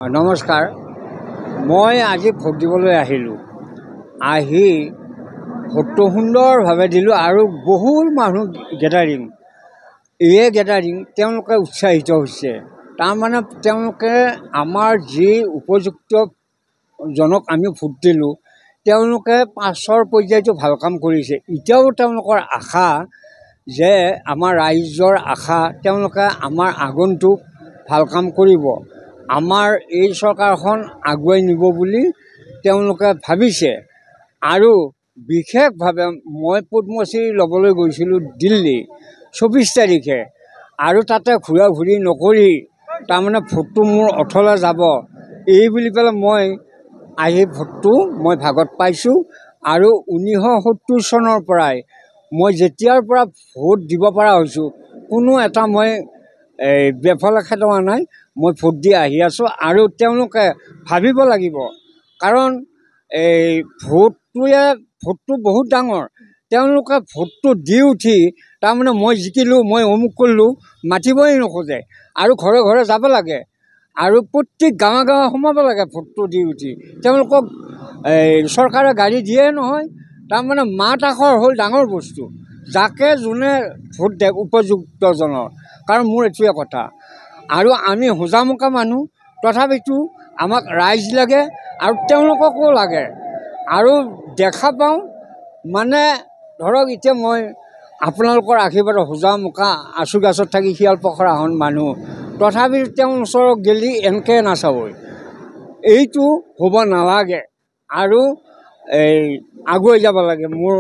নমস্কাৰ, মই আজি ভোট দিবলৈ আহিলোঁ। আহি ভোটটো সুন্দৰভাৱে দিলোঁ আৰু বহুত মানুহ গেডাৰিং। এই গেডাৰিং তেওঁলোকে উৎসাহিত হৈছে। তাৰমানে তেওঁলোকে আমাৰ যি উপযুক্ত জনক আমি ভোট দিলোঁ, তেওঁলোকে পাছৰ পৰ্যায়টো ভাল কাম কৰিছে। এতিয়াও তেওঁলোকৰ আশা যে আমাৰ ৰাইজৰ আশা তেওঁলোকে আমাৰ আগন্তুক ভাল কাম কৰিব, আমাৰ এই চৰকাৰখন আগুৱাই নিব বুলি তেওঁলোকে ভাবিছে। আৰু বিশেষভাৱে মই পদ্মশ্ৰী ল'বলৈ গৈছিলোঁ দিল্লী 24 তাৰিখে, আৰু তাতে ঘূৰা ঘূৰি নকৰি তাৰমানে ভোটটো মোৰ অথলে যাব এই বুলি পেলাই মই আহি ভোটটো মই ভাগত পাইছোঁ। আৰু 1970 চনৰ পৰাই মই যেতিয়াৰ পৰা ভোট দিব পৰা হৈছোঁ, কোনো এটা মই বেফালে খেদোৱা নাই। মই ভোট দি আহি আছোঁ আৰু তেওঁলোকে ভাবিব লাগিব, কাৰণ এই ভোটটো বহুত ডাঙৰ। তেওঁলোকে ভোটটো দি উঠি তাৰমানে মই জিকিলোঁ, মই অমুক কৰিলোঁ মাতিবই নোখোজে আৰু ঘৰে ঘৰে যাব লাগে আৰু প্ৰত্যেক গাঁৱে গাঁৱে সোমাব লাগে। ভোটটো দি উঠি তেওঁলোকক চৰকাৰে গাড়ী দিয়ে নহয়। তাৰমানে মাত আখৰ হ'ল ডাঙৰ বস্তু, যাকে যোনে ভোট দিয়ে উপযুক্তজনৰ। কাৰণ মোৰ এইটোৱে কথা, আৰু আমি হোজামুকা মানুহ, তথাপিতো আমাক ৰাইজ লাগে আৰু তেওঁলোককো লাগে। আৰু দেখা পাওঁ মানে ধৰক এতিয়া মই আপোনালোকৰ আশীৰ্বাদত হোজামুকা আচু গাছত থাকি শিয়াল পখৰা হন মানুহ, তথাপিতো তেওঁৰ ওচৰত গেলি এনেকৈ নাচাবই। এইটো হ'ব নালাগে আৰু আগুৱাই যাব লাগে, মোৰ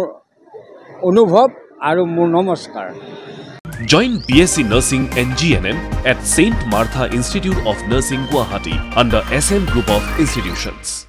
অনুভৱ আৰু মোৰ নমস্কাৰ। Join BSc Nursing and GNM at St. Martha Institute of Nursing, Guwahati under SM Group of Institutions.